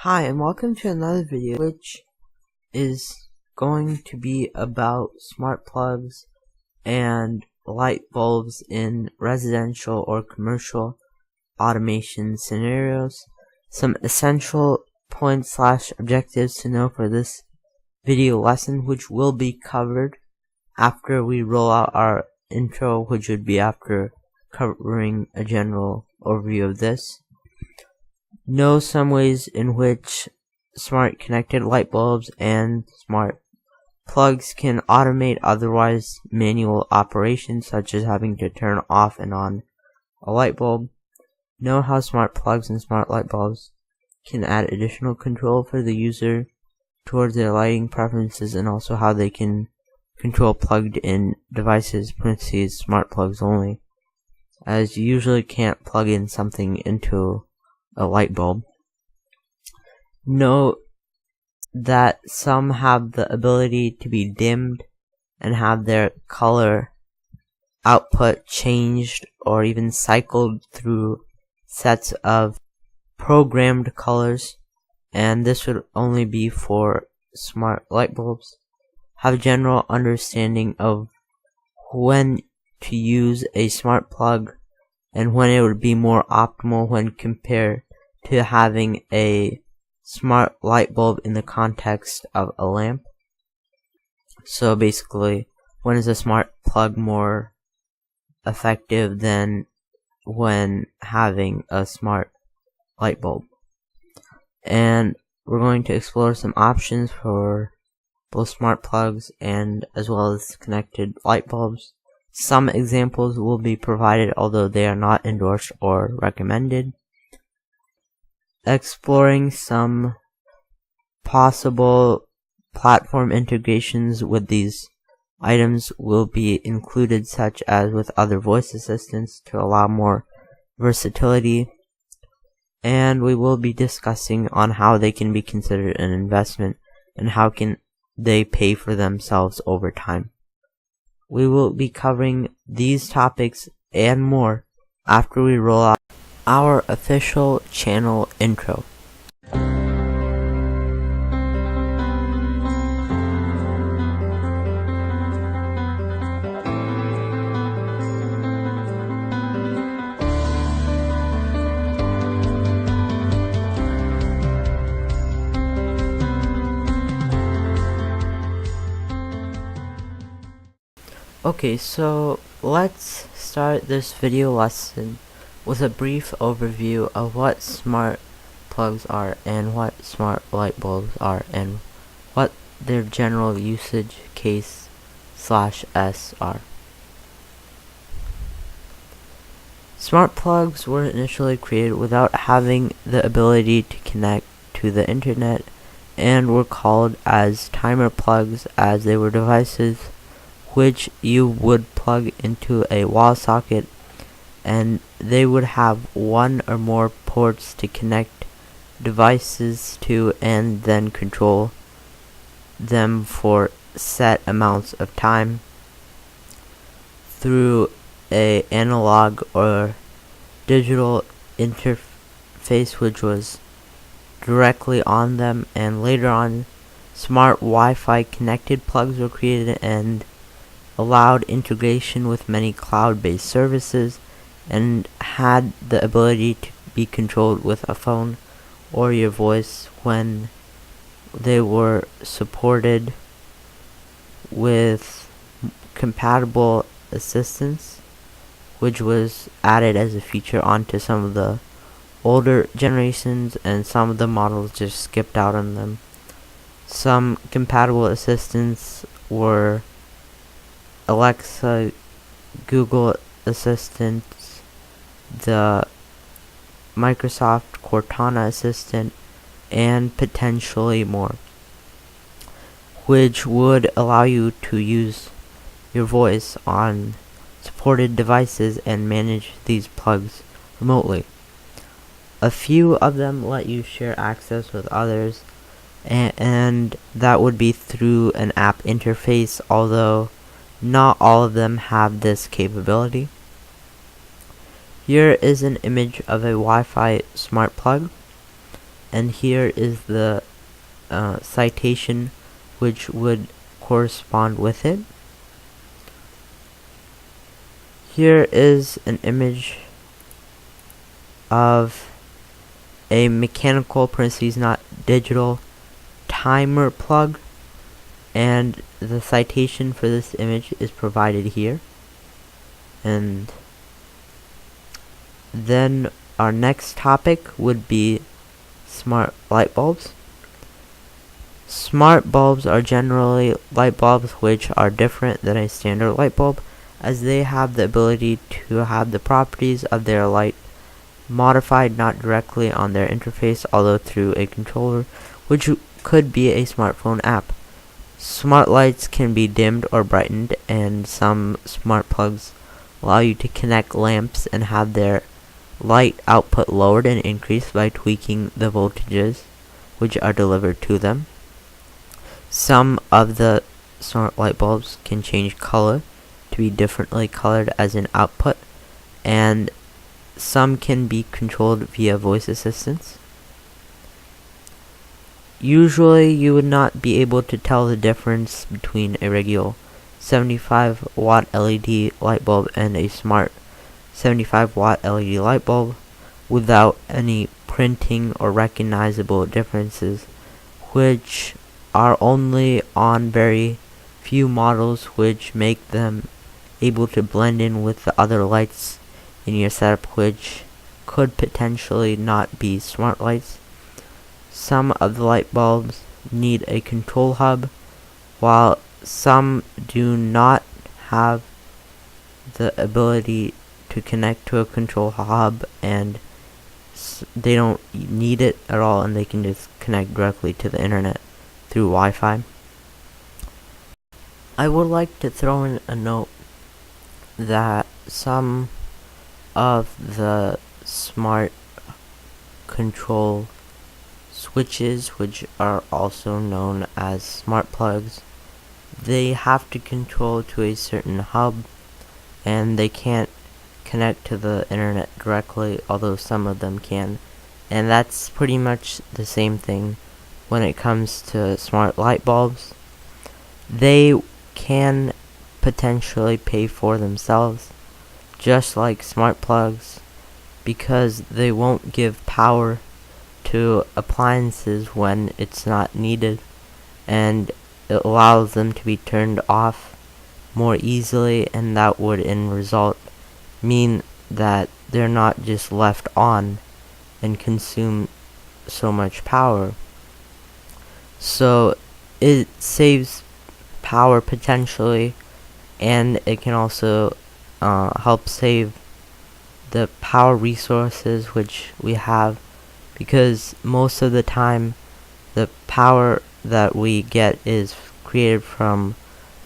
Hi, and welcome to another video, which is going to be about smart plugs and light bulbs in residential or commercial automation scenarios. Some essential points / objectives to know for this video lesson, which will be covered after we roll out our intro, which would be after covering a general overview of this. Know some ways in which smart connected light bulbs and smart plugs can automate otherwise manual operations, such as having to turn off and on a light bulb. Know how smart plugs and smart light bulbs can add additional control for the user towards their lighting preferences, and also how they can control plugged in devices, parentheses, smart plugs only, as you usually can't plug in something into a light bulb. Note that some have the ability to be dimmed and have their color output changed or even cycled through sets of programmed colors, and this would only be for smart light bulbs. Have a general understanding of when to use a smart plug and when it would be more optimal when compared to having a smart light bulb in the context of a lamp. So basically, when is a smart plug more effective than when having a smart light bulb? And we're going to explore some options for both smart plugs and as well as connected light bulbs. Some examples will be provided, although they are not endorsed or recommended. Exploring some possible platform integrations with these items will be included, such as with other voice assistants to allow more versatility. And we will be discussing on how they can be considered an investment and how can they pay for themselves over time. We will be covering these topics and more after we roll out our official channel intro. Okay, so let's start this video lesson with a brief overview of what smart plugs are and what smart light bulbs are and what their general usage case /s are. Smart plugs were initially created without having the ability to connect to the internet and were called as timer plugs, as they were devices which you would plug into a wall socket, and they would have one or more ports to connect devices to and then control them for set amounts of time through a analog or digital interface which was directly on them. And later on, smart Wi-Fi connected plugs were created and allowed integration with many cloud-based services and had the ability to be controlled with a phone or your voice when they were supported with compatible assistance, which was added as a feature onto some of the older generations, and some of the models just skipped out on them. Some compatible assistants were Alexa, Google Assistant, the Microsoft Cortana Assistant, and potentially more, which would allow you to use your voice on supported devices and manage these plugs remotely. A few of them let you share access with others, and that would be through an app interface, although not all of them have this capability. Here is an image of a Wi-Fi smart plug. and here is the citation which would correspond with it. Here is an image of a mechanical parentheses not digital timer plug, and the citation for this image is provided here. And then our next topic would be smart light bulbs. Smart bulbs are generally light bulbs which are different than a standard light bulb, as they have the ability to have the properties of their light modified not directly on their interface, although through a controller, which could be a smartphone app. Smart lights can be dimmed or brightened, and some smart plugs allow you to connect lamps and have their light output lowered and increased by tweaking the voltages which are delivered to them. Some of the smart light bulbs can change color to be differently colored as an output, and some can be controlled via voice assistance. Usually you would not be able to tell the difference between a regular 75 watt LED light bulb and a smart 75 watt LED light bulb without any printing or recognizable differences, which are only on very few models, which make them able to blend in with the other lights in your setup, which could potentially not be smart lights. Some of the light bulbs need a control hub, while some do not have the ability to connect to a control hub, and they don't need it at all, and they can just connect directly to the internet through Wi-Fi. I would like to throw in a note that some of the smart control switches, which are also known as smart plugs, they have to control to a certain hub, and they can't connect to the internet directly, although some of them can. And that's pretty much the same thing when it comes to smart light bulbs. They can potentially pay for themselves, just like smart plugs, because they won't give power to appliances when it's not needed, and it allows them to be turned off more easily, and that would in result mean that they're not just left on and consume so much power. So it saves power potentially, and it can also help save the power resources which we have, because most of the time the power that we get is created from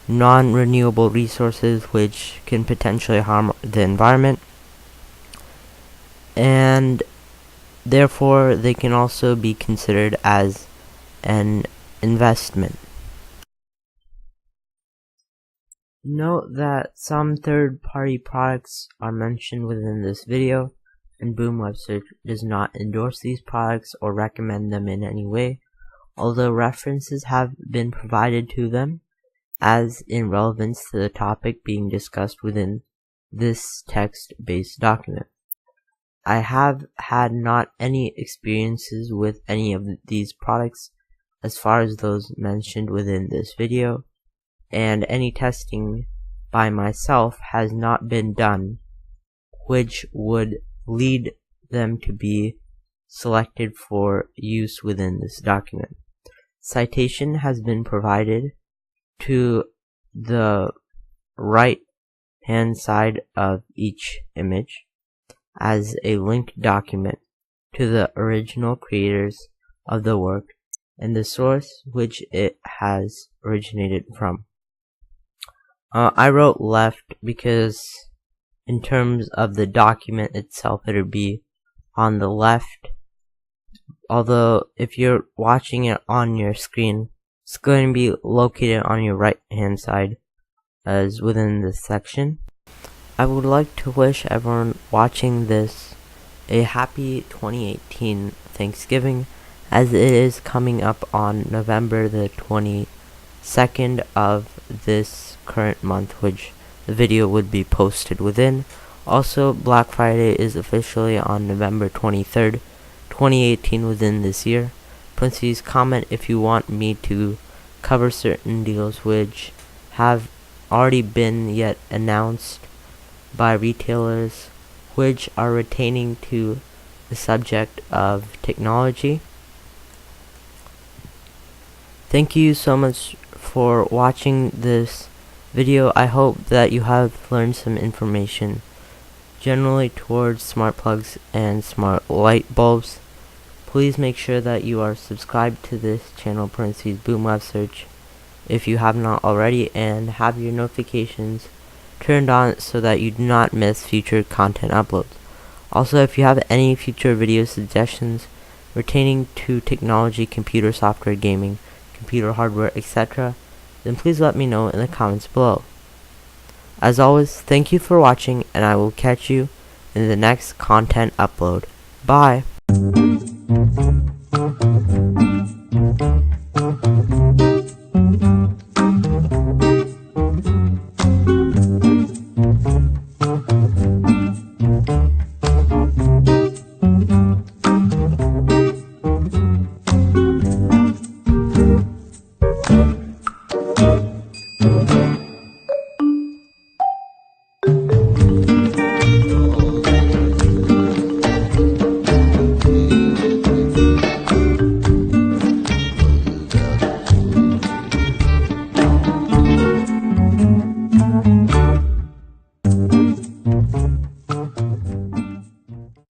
non-renewable resources, which can potentially harm the environment, and therefore they can also be considered as an investment. Note that some third-party products are mentioned within this video, and Boom Web Search does not endorse these products or recommend them in any way, although references have been provided to them as in relevance to the topic being discussed within this text-based document. I have had not any experiences with any of these products as far as those mentioned within this video, and any testing by myself has not been done which would lead them to be selected for use within this document. Citation has been provided to the right hand side of each image as a linked document to the original creators of the work and the source which it has originated from. I wrote left because in terms of the document itself it would be on the left, although if you're watching it on your screen it's going to be located on your right hand side as within this section. I would like to wish everyone watching this a happy 2018 Thanksgiving, as it is coming up on November the 22nd of this current month, which the video would be posted within. Also, Black Friday is officially on November 23rd, 2018 within this year. Parentheses, comment if you want me to cover certain deals which have already been yet announced by retailers which are retaining to the subject of technology. Thank you so much for watching this video. I hope that you have learned some information generally towards smart plugs and smart light bulbs. Please make sure that you are subscribed to this channel, parentheses Boom Web Search, if you have not already, and have your notifications turned on so that you do not miss future content uploads. Also, if you have any future video suggestions pertaining to technology, computer software, gaming, computer hardware, etc., then please let me know in the comments below. As always, thank you for watching, and I will catch you in the next content upload. Bye!